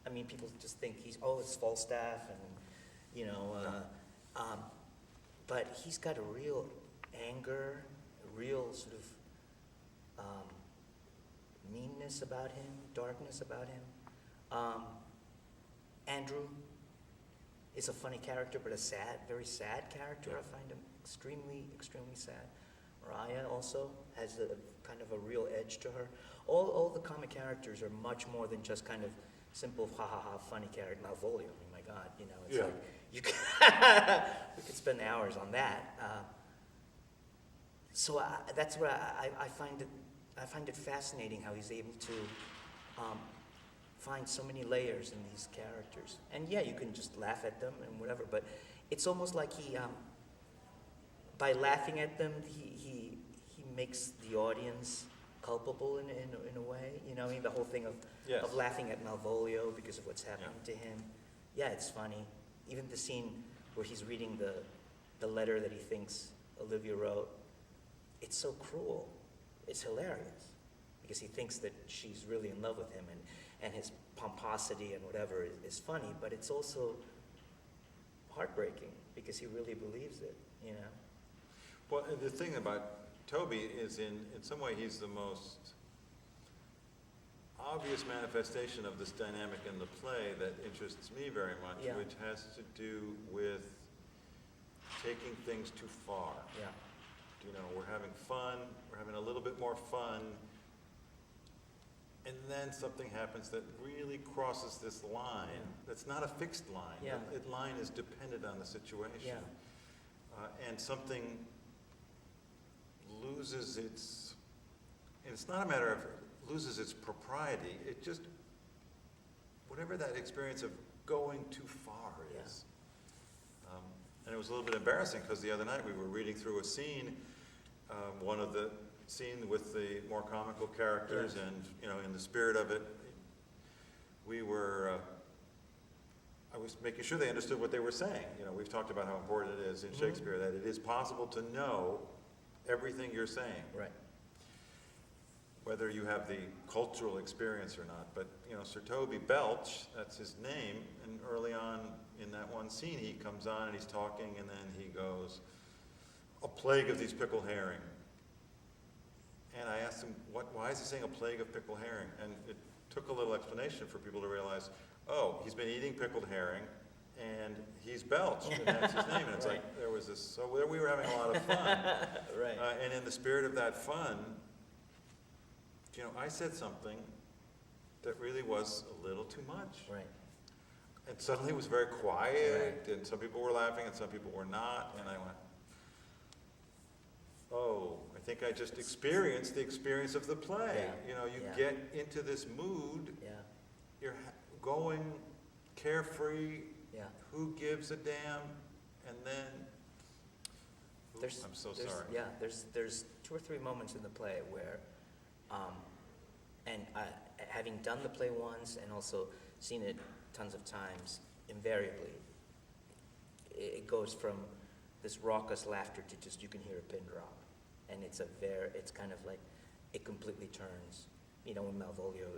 I mean, people just think it's Falstaff, and, you know, but he's got a real anger, a real sort of meanness about him, darkness about him. Andrew is a funny character, but a very sad character. I find him extremely, extremely sad. Mariah also has a kind of a real edge to her. All the comic characters are much more than just kind of simple ha ha ha funny character. Malvolio, I mean, my God, you know, it's like you could we could spend hours on that. So that's what I find it. I find it fascinating how he's able to find so many layers in these characters. And yeah, you can just laugh at them and whatever, but it's almost like he, by laughing at them, he makes the audience culpable in a way. You know, I mean, the whole thing of laughing at Malvolio because of what's happening to him. Yeah, it's funny. Even the scene where he's reading the letter that he thinks Olivia wrote, it's so cruel. It's hilarious because he thinks that she's really in love with him, and his pomposity and whatever is funny, but it's also heartbreaking because he really believes it, you know? Well, and the thing about Toby is in some way he's the most obvious manifestation of this dynamic in the play that interests me very much, which has to do with taking things too far. Yeah. You know, we're having fun, we're having a little bit more fun, and then something happens that really crosses this line. That's not a fixed line. Yeah. That line is dependent on the situation. Yeah. And something loses its, and it's not a matter of loses its propriety, it just, whatever that experience of going too far is. And it was a little bit embarrassing because the other night we were reading through a scene, one of the scene with the more comical characters, and you know, in the spirit of it, we were. I was making sure they understood what they were saying. You know, we've talked about how important it is in Shakespeare that it is possible to know everything you're saying, Right. whether you have the cultural experience or not. But you know, Sir Toby Belch, that's his name, and early on in that one scene, he comes on and he's talking, and then he goes, "A plague of these pickled herring." And I asked him, why is he saying a plague of pickled herring? And it took a little explanation for people to realize, oh, he's been eating pickled herring, and he's Belch, and that's his name. And it's like, there was this, so we were having a lot of fun. Right. And in the spirit of that fun, you know, I said something that really was a little too much. Right. And suddenly it was very quiet, and some people were laughing and some people were not, and I went, oh, I think I just experienced the experience of the play. Yeah. You know, you get into this mood, you're going carefree, who gives a damn, and then, I'm so sorry. Yeah, there's 2 or 3 moments in the play where, and having done the play once and also seen it tons of times, invariably, it goes from this raucous laughter to just, you can hear a pin drop. And it's kind of like, it completely turns. You know, when Malvolio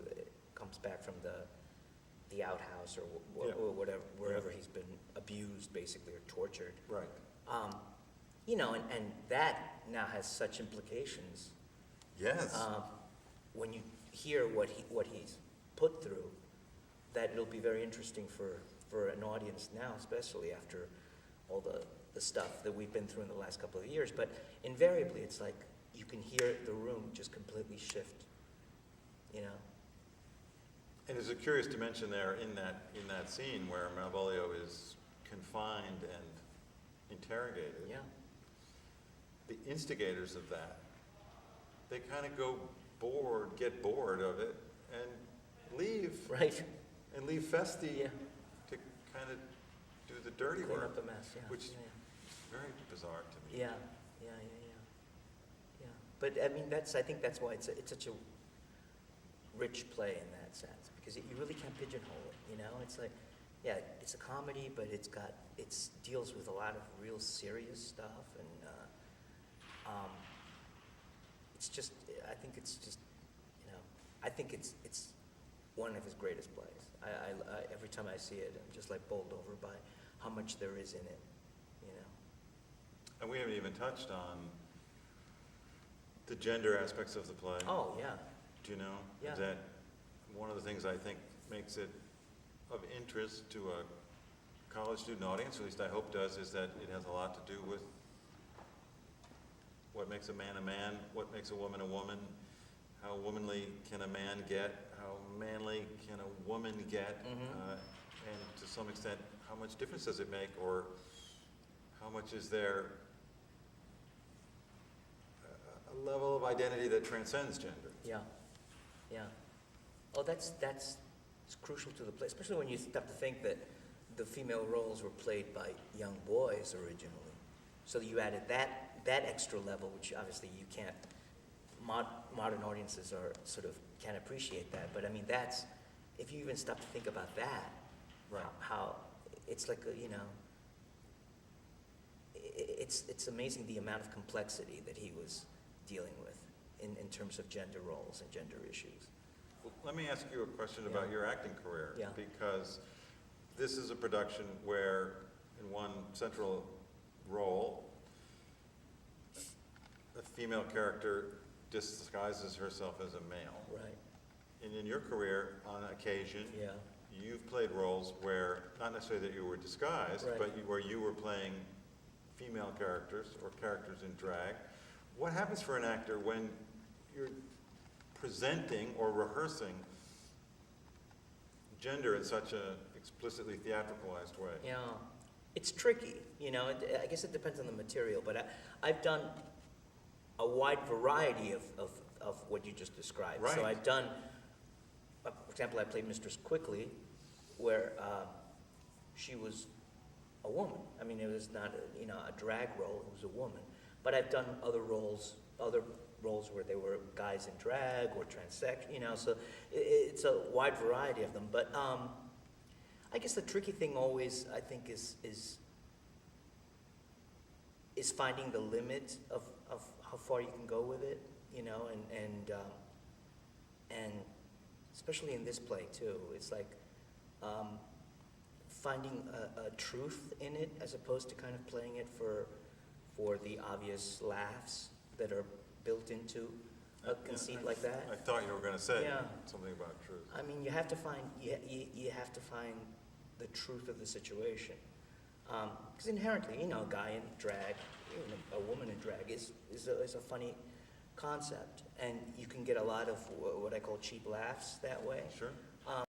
comes back from the outhouse or whatever, wherever he's been abused, basically, or tortured. Right. You know, and that now has such implications. Yes. When you hear what he's put through, that it'll be very interesting for an audience now, especially after all the stuff that we've been through in the last couple of years. But invariably, it's like you can hear the room just completely shift, you know? And is it curious to mention there in that scene where Malvolio is confined and interrogated? Yeah. The instigators of that, they kind of get bored of it, and leave. Right. And leave Festi to kind of do the dirty Clean work. up the mess, Which is very bizarre to me. Yeah. But I mean, I think that's why it's such a rich play in that sense, because you really can't pigeonhole it, you know? It's like, yeah, it's a comedy, but it deals with a lot of real serious stuff, and it's just, I think it's just, you know, I think it's one of his greatest plays. every time I see it, I'm just like bowled over by how much there is in it, you know. And we haven't even touched on the gender aspects of the play. Oh, yeah, Do you know? Yeah. That one of the things I think makes it of interest to a college student audience, at least I hope does, is that it has a lot to do with what makes a man, what makes a woman, how womanly can a man get, how manly can a woman get, and to some extent, how much difference does it make, or how much is there a level of identity that transcends gender? yeah, yeah. Oh, that's it's crucial to the play, especially when you start to think that the female roles were played by young boys originally. So you added that extra level, which obviously you can't, modern audiences are sort of can't appreciate that. But I mean, that's, if you even stop to think about that, Right. how it's like a, you know, it's amazing the amount of complexity that he was dealing with in terms of gender roles and gender issues. Well, let me ask you a question about Yeah. your acting career. Yeah. Because this is a production where, in one central role, a female character disguises herself as a male. Right. And in your career, on occasion, Yeah. you've played roles where, not necessarily that you were disguised, Right. but where you were playing female characters or characters in drag. What happens for an actor when you're presenting or rehearsing gender in such a explicitly theatricalized way? Yeah, it's tricky, you know, I guess it depends on the material, but I've done a wide variety of what you just described. Right. So I've done, for example, I played Mistress Quickly, where she was a woman. I mean, it was not a drag role, it was a woman. But I've done other roles where they were guys in drag or transsexual, you know, so it's a wide variety of them. But I guess the tricky thing always, I think, is finding the limit of how far you can go with it, you know, and especially in this play too, it's like finding a truth in it as opposed to kind of playing it for the obvious laughs that are built into a conceit like that. I thought you were going to say Yeah. something about truth. I mean, you have to find the truth of the situation, because inherently, you know, a guy in drag, a woman in drag is a funny concept, and you can get a lot of what I call cheap laughs that way. Sure.